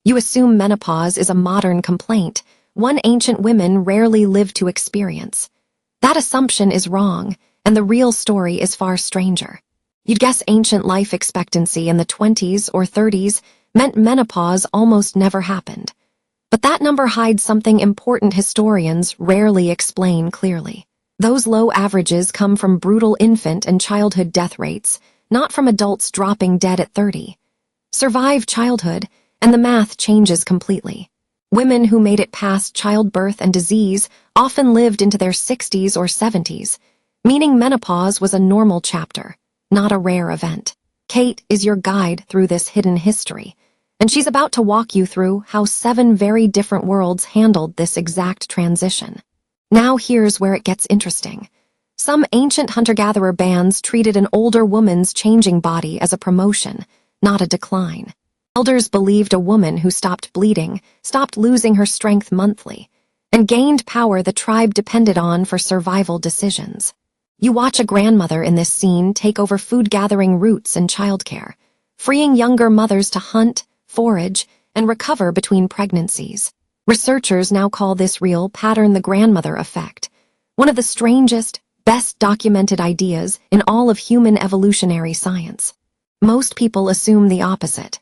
You assume menopause is a modern complaint, one ancient women rarely lived to experience. That assumption is wrong, and the real story is far stranger. You'd guess ancient life expectancy in the 20s or 30s meant menopause almost never happened. But that number hides something important historians rarely explain clearly. Those low averages come from brutal infant and childhood death rates, not from adults dropping dead at 30. Survive childhood, and the math changes completely. Women who made it past childbirth and disease often lived into their 60s or 70s, meaning menopause was a normal chapter, not a rare event. Kate is your guide through this hidden history, and she's about to walk you through how 7 very different worlds handled this exact transition. Now here's where it gets interesting. Some ancient hunter-gatherer bands treated an older woman's changing body as a promotion, not a decline. Elders believed a woman who stopped bleeding, stopped losing her strength monthly, and gained power the tribe depended on for survival decisions. You watch a grandmother in this scene take over food-gathering routes and childcare, freeing younger mothers to hunt, forage, and recover between pregnancies. Researchers now call this real pattern the grandmother effect, one of the strangest, best documented ideas in all of human evolutionary science. Most people assume the opposite.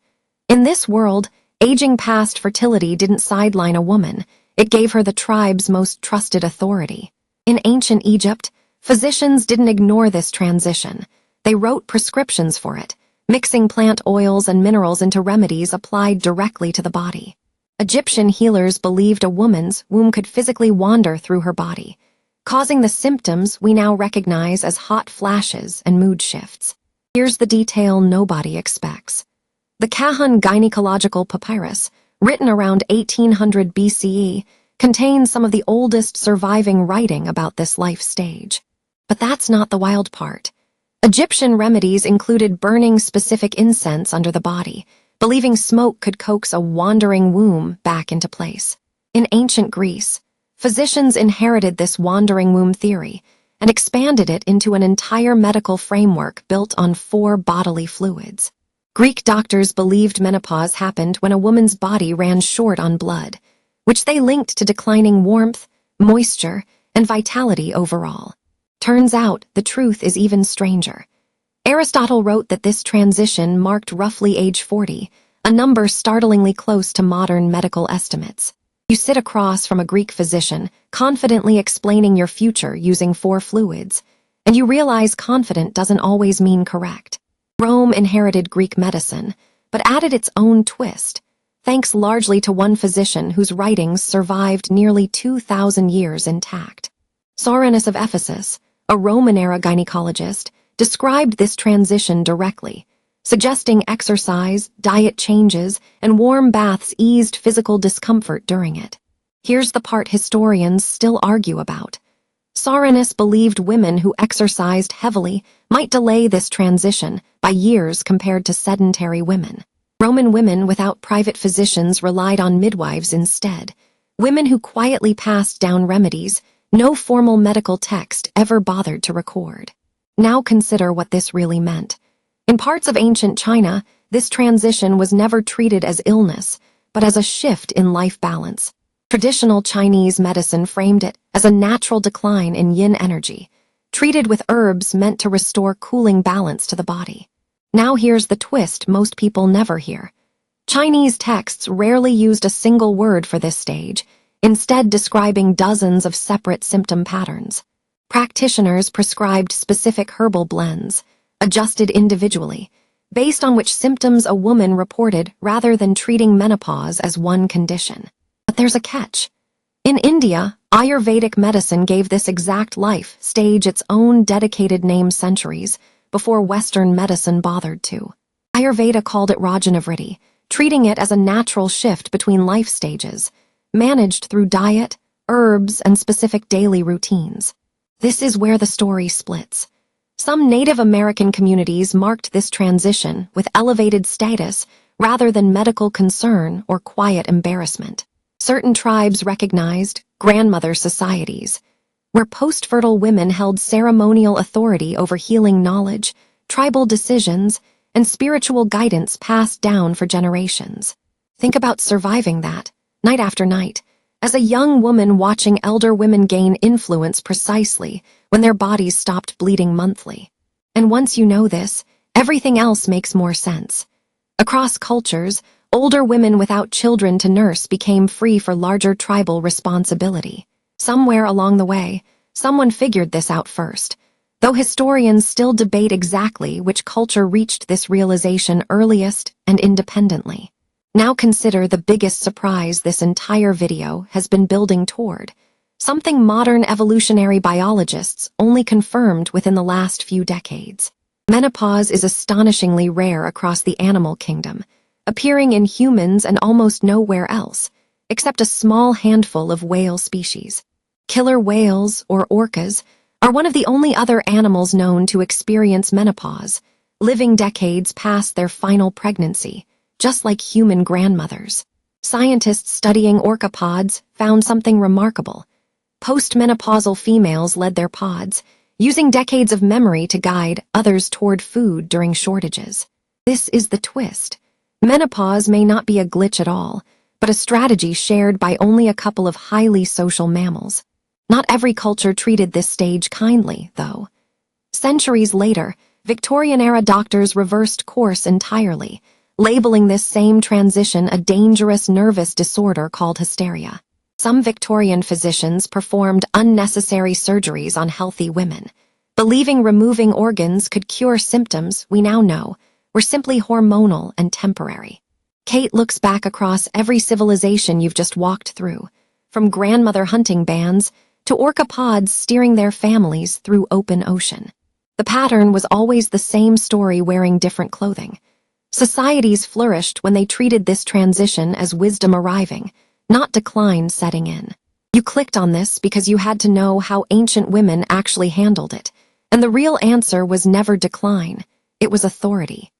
In this world, aging past fertility didn't sideline a woman, it gave her the tribe's most trusted authority. In ancient Egypt, physicians didn't ignore this transition. They wrote prescriptions for it, mixing plant oils and minerals into remedies applied directly to the body. Egyptian healers believed a woman's womb could physically wander through her body, causing the symptoms we now recognize as hot flashes and mood shifts. Here's the detail nobody expects. The Kahun Gynaecological Papyrus, written around 1800 BCE, contains some of the oldest surviving writing about this life stage. But that's not the wild part. Egyptian remedies included burning specific incense under the body, believing smoke could coax a wandering womb back into place. In ancient Greece, physicians inherited this wandering womb theory and expanded it into an entire medical framework built on 4 bodily fluids. Greek doctors believed menopause happened when a woman's body ran short on blood, which they linked to declining warmth, moisture, and vitality overall. Turns out, the truth is even stranger. Aristotle wrote that this transition marked roughly age 40, a number startlingly close to modern medical estimates. You sit across from a Greek physician, confidently explaining your future using 4 fluids, and you realize confident doesn't always mean correct. Rome inherited Greek medicine, but added its own twist, thanks largely to one physician whose writings survived nearly 2,000 years intact. Soranus of Ephesus, a Roman-era gynecologist, described this transition directly, suggesting exercise, diet changes, and warm baths eased physical discomfort during it. Here's the part historians still argue about. Soranus believed women who exercised heavily might delay this transition by years compared to sedentary women. Roman women without private physicians relied on midwives instead, women who quietly passed down remedies no formal medical text ever bothered to record. Now consider what this really meant. In parts of ancient China, this transition was never treated as illness, but as a shift in life balance. Traditional Chinese medicine framed it as a natural decline in yin energy, treated with herbs meant to restore cooling balance to the body. Now here's the twist most people never hear. Chinese texts rarely used a single word for this stage, instead describing dozens of separate symptom patterns. Practitioners prescribed specific herbal blends, adjusted individually, based on which symptoms a woman reported rather than treating menopause as one condition. But there's a catch. In India, Ayurvedic medicine gave this exact life stage its own dedicated name centuries before Western medicine bothered to. Ayurveda called it Rajonivritti, treating it as a natural shift between life stages, managed through diet, herbs, and specific daily routines. This is where the story splits. Some Native American communities marked this transition with elevated status rather than medical concern or quiet embarrassment. Certain tribes recognized grandmother societies, where post-fertile women held ceremonial authority over healing knowledge, tribal decisions, and spiritual guidance passed down for generations. Think about surviving that, night after night, as a young woman watching elder women gain influence precisely when their bodies stopped bleeding monthly. And once you know this, everything else makes more sense. Across cultures, older women without children to nurse became free for larger tribal responsibility. Somewhere along the way, someone figured this out first, though historians still debate exactly which culture reached this realization earliest and independently. Now consider the biggest surprise this entire video has been building toward, something modern evolutionary biologists only confirmed within the last few decades. Menopause is astonishingly rare across the animal kingdom, appearing in humans and almost nowhere else, except a small handful of whale species. Killer whales, or orcas, are one of the only other animals known to experience menopause, living decades past their final pregnancy, just like human grandmothers. Scientists studying orca pods found something remarkable. Post-menopausal females led their pods, using decades of memory to guide others toward food during shortages. This is the twist. Menopause may not be a glitch at all, but a strategy shared by only a couple of highly social mammals. Not every culture treated this stage kindly, though. Centuries later, Victorian-era doctors reversed course entirely, labeling this same transition a dangerous nervous disorder called hysteria. Some Victorian physicians performed unnecessary surgeries on healthy women, believing removing organs could cure symptoms we now know were simply hormonal and temporary. Kate looks back across every civilization you've just walked through, from grandmother hunting bands to orca pods steering their families through open ocean. The pattern was always the same story wearing different clothing. Societies flourished when they treated this transition as wisdom arriving, not decline setting in. You clicked on this because you had to know how ancient women actually handled it, and the real answer was never decline, it was authority.